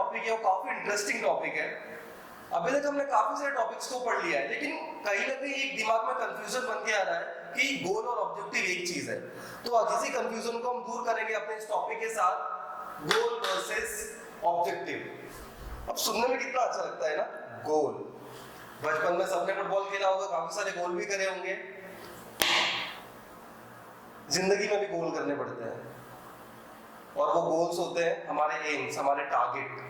Topic है वो काफी इंटरेस्टिंग टॉपिक है। अभी तक हमने काफी सारे टॉपिक्स को पढ़ लिया है, लेकिन कहीं ना कहीं एक दिमाग में कंफ्यूजन बन के आ रहा है कि गोल और ऑब्जेक्टिव एक चीज है। तो आज इसी कंफ्यूजन को हम दूर करेंगे अपने इस टॉपिक के साथ, गोल वर्सेस ऑब्जेक्टिव। अब सुनने में कितना अच्छा लगता है ना, गोल। बचपन में सबने फुटबॉल खेला होगा, काफी सारे गोल भी करे होंगे। जिंदगी में भी गोल करने पड़ते हैं, और वो गोल्स होते हैं हमारे एम्स, हमारे टारगेट,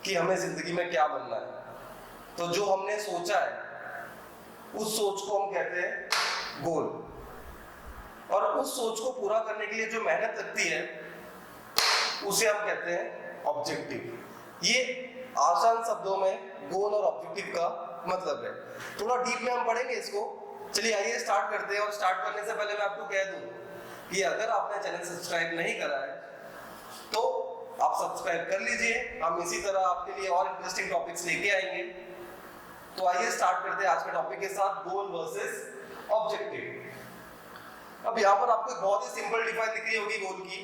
कि हमें जिंदगी में क्या बनना है। तो जो हमने सोचा है उस सोच को हम कहते हैं गोल, और उस सोच को पूरा करने के लिए जो मेहनत लगती है उसे हम कहते हैं ऑब्जेक्टिव। ये आसान शब्दों में गोल और ऑब्जेक्टिव का मतलब है। थोड़ा डीप में हम पढ़ेंगे इसको। चलिए आइए स्टार्ट करते हैं। और स्टार्ट करने से पहले मैं आपको कह दूं कि अगर आपने चैनल सब्सक्राइब नहीं करा है तो आप सब्सक्राइब कर लीजिए। हम इसी तरह आपके लिए और इंटरेस्टिंग टॉपिक्स लेके आएंगे। तो आइए स्टार्ट करते हैं आज के टॉपिक के साथ, गोल वर्सेस ऑब्जेक्टिव। अब यहाँ पर आपको एक बहुत ही सिंपल डिफाइन दिख रही होगी गोल की,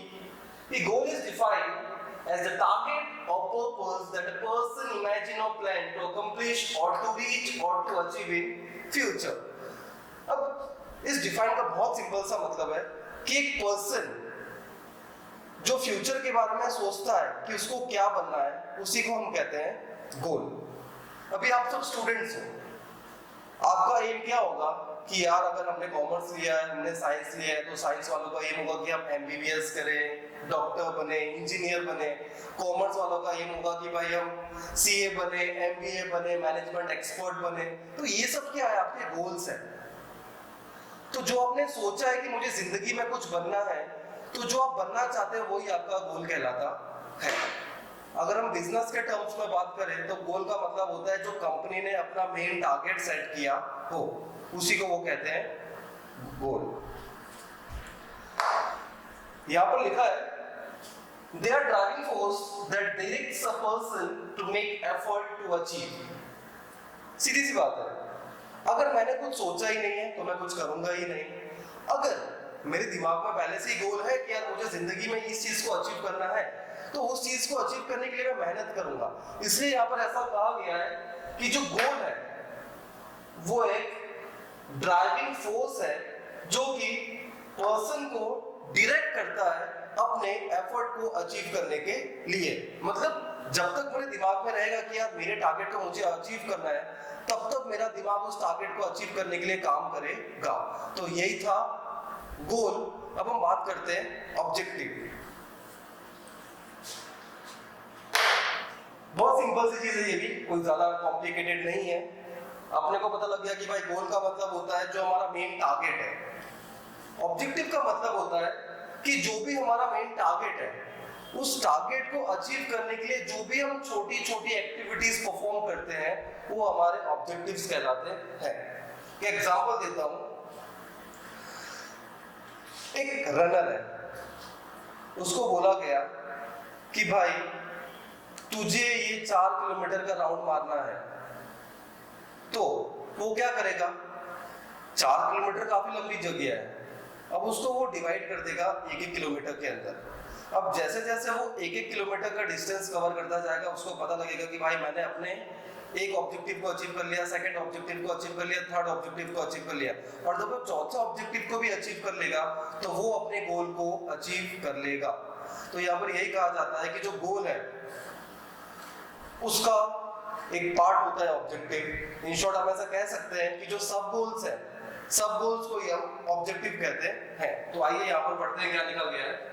कि goal is defined as the target or purpose that a person imagine or plan to accomplish or to reach or to achieve in future। अब इस डिफाइन का बहुत सिंपल सा मतलब है कि एक पर्सन जो फ्यूचर के बारे में सोचता है कि उसको क्या बनना है, उसी को हम कहते हैं गोल। अभी आप सब स्टूडेंट्स हो, आपका एम क्या होगा कि यार अगर हमने कॉमर्स लिया है, हमने साइंस लिया है, तो साइंस वालों का एम होगा कि हम एमबीबीएस करें, डॉक्टर बने, इंजीनियर बने। कॉमर्स वालों का एम होगा कि भाई हम सीए बने, एमबीए बने, मैनेजमेंट एक्सपर्ट बने। तो ये सब क्या है, आपके गोल्स हैं। तो जो आपने सोचा है कि मुझे जिंदगी में कुछ बनना है, तो जो आप बनना चाहते हैं वही आपका गोल कहलाता है। अगर हम बिजनेस के टर्म्स में बात करें तो गोल का मतलब होता है जो कंपनी ने अपना मेन टारगेट सेट किया हो, उसी को वो कहते हैं गोल। यहां पर लिखा है they are driving force that directs a person to make effort to achieve। सीधी सी बात है, अगर मैंने कुछ सोचा ही नहीं है तो मैं कुछ करूंगा ही नहीं। अगर मेरे दिमाग में पहले से ही गोल है कि यार मुझे जिंदगी में इस चीज को अचीव करना है, तो उस चीज को अचीव करने के लिए मैं मेहनत करूंगा। इसलिए यहाँ पर ऐसा कहा गया है कि जो गोल है वो एक ड्राइविंग फोर्स है जो कि पर्सन को डायरेक्ट करता है अपने एफर्ट को अचीव करने के लिए। मतलब जब तक मेरे दिमाग में रहेगा कि यार मेरे टारगेट को मुझे अचीव करना है, तब तक मेरा दिमाग उस टारगेट को अचीव करने के लिए काम करेगा। तो यही था गोल। अब हम बात करते हैं ऑब्जेक्टिव। बहुत सिंपल सी चीज है ये भी, कोई ज्यादा कॉम्प्लिकेटेड नहीं है। अपने को पता लग गया कि भाई गोल का मतलब होता है जो हमारा मेन टारगेट है। ऑब्जेक्टिव का मतलब होता है कि जो भी हमारा मेन टारगेट है, उस टारगेट को अचीव करने के लिए जो भी हम छोटी छोटी एक्टिविटीज परफॉर्म करते हैं, वो हमारे ऑब्जेक्टिव्स कहलाते हैं। एक एग्जांपल देता हूं। एक रनर है, उसको बोला गया कि भाई तुझे ये 4 किलोमीटर का राउंड मारना है, तो वो क्या करेगा? 4 किलोमीटर काफी लंबी जगह है। अब उसको वो डिवाइड कर देगा 1-1 किलोमीटर के अंदर। अब जैसे जैसे वो 1-1 किलोमीटर का डिस्टेंस कवर करता जाएगा, उसको पता लगेगा कि भाई मैंने अपने एक ऑब्जेक्टिव को अचीव कर लिया, सेकंड ऑब्जेक्टिव को अचीव कर लिया, थर्ड ऑब्जेक्टिव को अचीव कर लिया, और जब वो चौथा ऑब्जेक्टिव को भी अचीव कर लेगा तो वो अपने गोल को अचीव कर लेगा। तो यहाँ पर यही कहा जाता है कि जो गोल है उसका एक पार्ट होता है ऑब्जेक्टिव। इन शॉर्ट हम ऐसा कह सकते हैं कि जो सब गोल्स है, सब गोल्स को हम ऑब्जेक्टिव कहते हैं। तो आइए यहाँ पर पढ़ते हैं क्या लिखा गया है।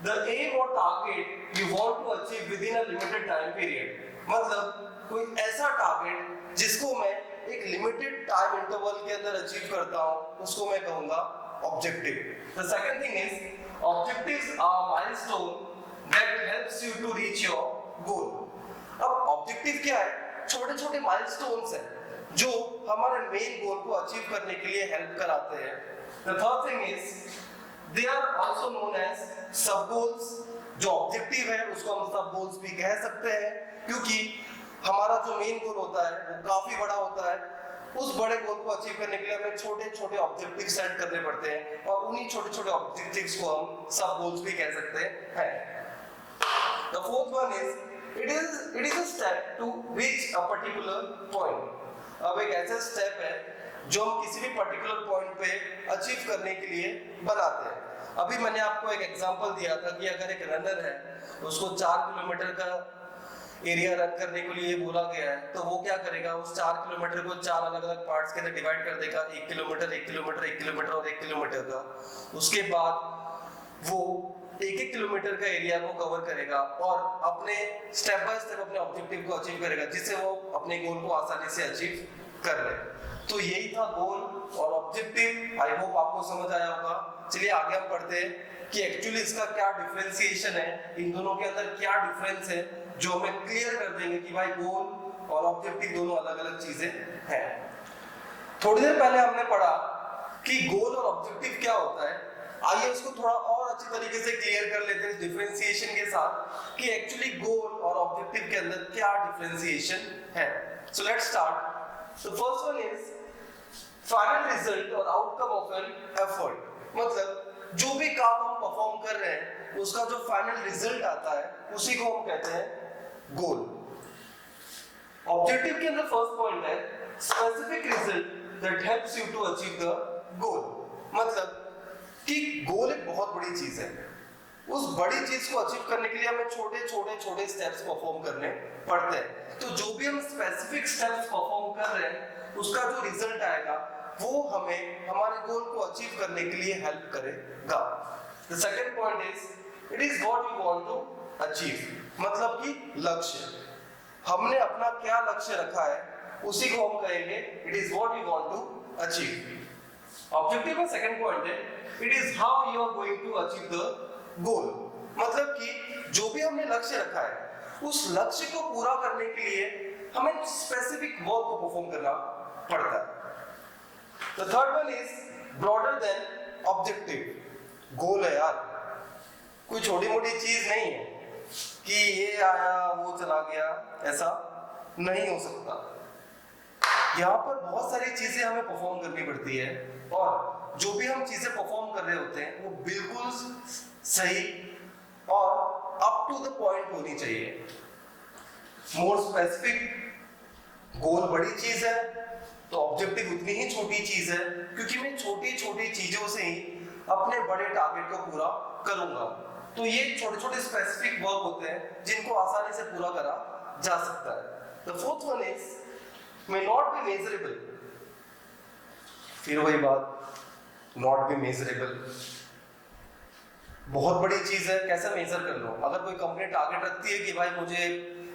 The aim or target you want to achieve within a limited time period। मतलब कोई ऐसा टारगेट जिसको मैं एक लिमिटेड टाइम इंटरवल के अंदर अचीव करता हूँ, उसको मैं कहूँगा objective. The second thing is objectives are milestone that helps you to reach your goal। अब ऑब्जेक्टिव क्या है? छोटे छोटे माइलस्टोन्स हैं जो हमारे मेन गोल को अचीव करने के लिए हेल्प कराते हैं। The third thing is they are also known as सब गोल्स। जो ऑब्जेक्टिव है उसको हम सब गोल्स भी कह सकते हैं, क्योंकि हमारा जो मेन गोल होता है वो काफी बड़ा होता है। उस बड़े गोल को अचीव करने के लिए हमें छोटे छोटे ऑब्जेक्टिव सेट करने पड़ते हैं, और उन्हीं छोटे छोटे ऑब्जेक्टिव्स को हम सब गोल्स भी कह सकते हैं। The fourth one is it is a step to reach a particular point. अब एक ऐसा स्टेप है जो हम किसी भी पर्टिकुलर पॉइंट पे अचीव करने के लिए बनाते हैं। अभी मैंने आपको एक एग्जांपल दिया था कि अगर एक रनर है, उसको 4 किलोमीटर का एरिया रन करने के लिए बोला गया है, तो वो क्या करेगा, उस 4 किलोमीटर को 4 अलग अलग पार्ट्स के अंदर डिवाइड कर देगा, 1 किलोमीटर 1 किलोमीटर 1 किलोमीटर और 1 किलोमीटर का। उसके बाद वो 1-1 किलोमीटर का एरिया को कवर करेगा और अपने स्टेप बाय स्टेप अपने ऑब्जेक्टिव को अचीव करेगा, जिससे वो अपने गोल को आसानी से अचीव कर ले। तो यही था गोल और ऑब्जेक्टिव। आई होप आपको समझ आया होगा। चलिए आगे हम पढ़ते हैं कि एक्चुअली इसका क्या डिफरेंशिएशन है, इन दोनों के अंदर क्या डिफरेंस है, जो हमें क्लियर कर देंगे कि भाई गोल और ऑब्जेक्टिव दोनों अलग अलग चीजें हैं। थोड़ी देर पहले हमने पढ़ा कि गोल और ऑब्जेक्टिव क्या होता है। आइए उसको थोड़ा और अच्छी तरीके से क्लियर कर लेते हैं डिफरेंशिएशन के साथ कि एक्चुअली गोल और ऑब्जेक्टिव के अंदर क्या डिफरेंशिएशन है। So let's start. The first one is final result और आउटकम ऑफ एन एफर्ट। मतलब जो भी काम हम परफॉर्म कर रहे हैं उसका जो फाइनल रिजल्ट आता है उसी को हम कहते हैं गोल। ऑब्जेक्टिव के अंदर फर्स्ट पॉइंट है specific result that helps you to achieve the goal. मतलब कि गोल एक बहुत बड़ी चीज है, उस बड़ी चीज को अचीव करने के लिए हमें छोटे छोटे छोटे स्टेप्स परफॉर्म करने पड़ते हैं। तो जो भी हम स्पेसिफिक स्टेप्स परफॉर्म कर रहे हैं उसका जो रिजल्ट आएगा वो हमें हमारे गोल को अचीव करने के लिए हेल्प करेगा। The second point is it is what you want to achieve. मतलब कि लक्ष्य, हमने अपना क्या लक्ष्य रखा है उसी को हम कहेंगे it is what you want to achieve. Objective का सेकंड पॉइंट है it is how you are going to achieve the goal. मतलब कि जो भी हमने लक्ष्य रखा है उस लक्ष्य को पूरा करने के लिए हमें स्पेसिफिक वर्क को परफॉर्म करना पड़ता है। The third one is broader than objective। गोल है यार, कोई छोटी मोटी चीज नहीं है कि ये आया वो चला गया, ऐसा नहीं हो सकता। यहाँ पर बहुत सारी चीजें हमें परफॉर्म करनी पड़ती है और जो भी हम चीजें परफॉर्म कर रहे होते हैं वो बिल्कुल सही और अप टू द पॉइंट होनी चाहिए। मोर स्पेसिफिक गोल बड़ी चीज है तो ऑब्जेक्टिव उतनी ही छोटी चीज है, क्योंकि मैं छोटी छोटी चीजों से ही अपने बड़े टारगेट को पूरा करूंगा। तो ये छोटे छोटे स्पेसिफिक वर्क होते हैं जिनको आसानी से पूरा करा जा सकता है। The fourth one is may not be measurable. फिर वही बात, नॉट बी मेजरेबल बहुत बड़ी चीज है, कैसे मेजर कर लो। अगर कोई कंपनी टारगेट रखती है कि भाई मुझे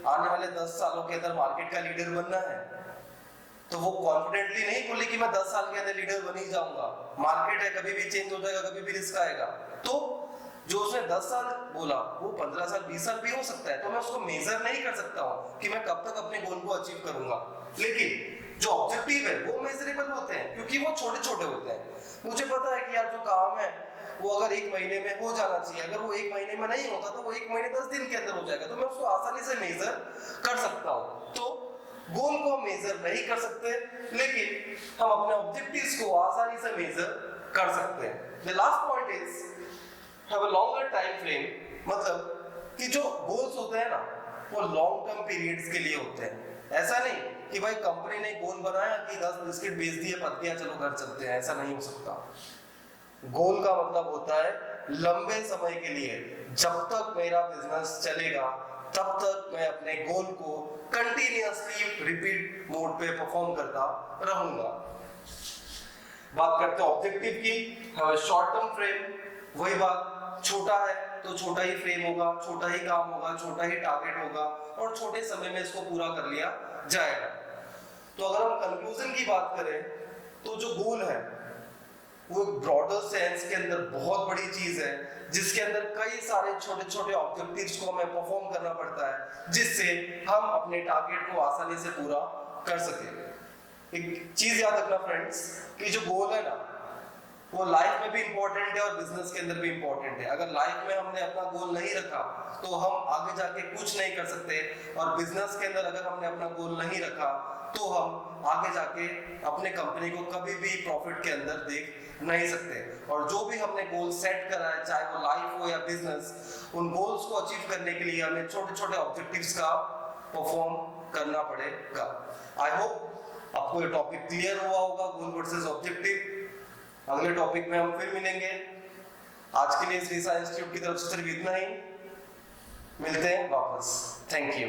आने वाले 10 सालों के अंदर मार्केट का लीडर बनना है, तो वो कॉन्फिडेंटली नहीं बोले कि मैं 10 साल के अंदर लीडर बन ही जाऊंगा। मार्केट है, कभी भी चेंज हो जाएगा, कभी भी रिस्क आएगा। तो जो उसने 10 साल बोला वो 15 साल 20 साल भी हो सकता है। तो मैं उसको मेजर नहीं कर सकता हूँ कि मैं कब तक अपने गोल को अचीव करूंगा। लेकिन जो ऑब्जेक्टिव है वो मेजरेबल होते हैं क्योंकि वो छोटे छोटे होते हैं। मुझे पता है कि यार जो काम है वो अगर 1 महीने में हो जाना चाहिए, अगर वो 1 महीने में नहीं होता तो वो 1 महीने 10 दिन के अंदर हो जाएगा, तो मैं उसको आसानी से मेजर कर सकता हूँ। तो गोल को हम मेजर नहीं कर सकते लेकिन हम अपने ऑब्जेक्टिव्स को आसानी से मेजर कर सकते हैं। The last point is have a longer time frame. मतलब कि जो गोल्स होते हैं ना वो लॉन्ग टर्म पीरियड्स के लिए होते हैं। ऐसा नहीं कि भाई कंपनी ने गोल बनाया कि 10 बिस्किट बेच दिए पत्तियां चलो घर चलते हैं, ऐसा नहीं हो सकता। गोल का मतलब होता है लंबे समय के लिए, जब तक मेरा बिजनेस चलेगा तब तक मैं अपने गोल को कंटिन्यूअसली रिपीट मोड पे परफॉर्म करता रहूंगा। बात करते हैं ऑब्जेक्टिव की, शॉर्ट टर्म फ्रेम। वही बात, छोटा है तो छोटा ही फ्रेम होगा, छोटा ही काम होगा, छोटा ही टारगेट होगा और छोटे समय में इसको पूरा कर लिया जाएगा। तो अगर हम कंक्लूजन की बात करें तो जो गोल है वो एक ब्रॉडर सेंस के अंदर बहुत बड़ी चीज है जिसके अंदर कई सारे छोटे छोटे ऑब्जेक्टिव्स को हमें परफॉर्म करना पड़ता है जिससे हम अपने टारगेट को आसानी से पूरा कर सके। एक चीज याद रखना फ्रेंड्स कि जो गोल है ना वो लाइफ में भी इंपॉर्टेंट है और बिजनेस के अंदर भी इंपॉर्टेंट है। अगर लाइफ में हमने अपना गोल नहीं रखा तो हम आगे जाके कुछ नहीं कर सकते, और बिजनेस के अंदर अगर हमने अपना गोल नहीं रखा तो हम आगे जाके अपने कंपनी को कभी भी प्रॉफिट के अंदर देख नहीं सकते। और जो भी हमने गोल सेट करा है, चाहे वो लाइफ हो या बिजनेस, उन गोल्स को अचीव करने के लिए हमें छोटे छोटे ऑब्जेक्टिव्स का परफॉर्म करना पड़ेगा। आई होप आपको ये टॉपिक क्लियर हुआ होगा, गोल वर्सेस ऑब्जेक्टिव। अगले टॉपिक में हम फिर मिलेंगे। आज के लिए श्री साई इंस्टीट्यूट की तरफ से सिर्फ इतना ही, मिलते हैं वापस। Thank you.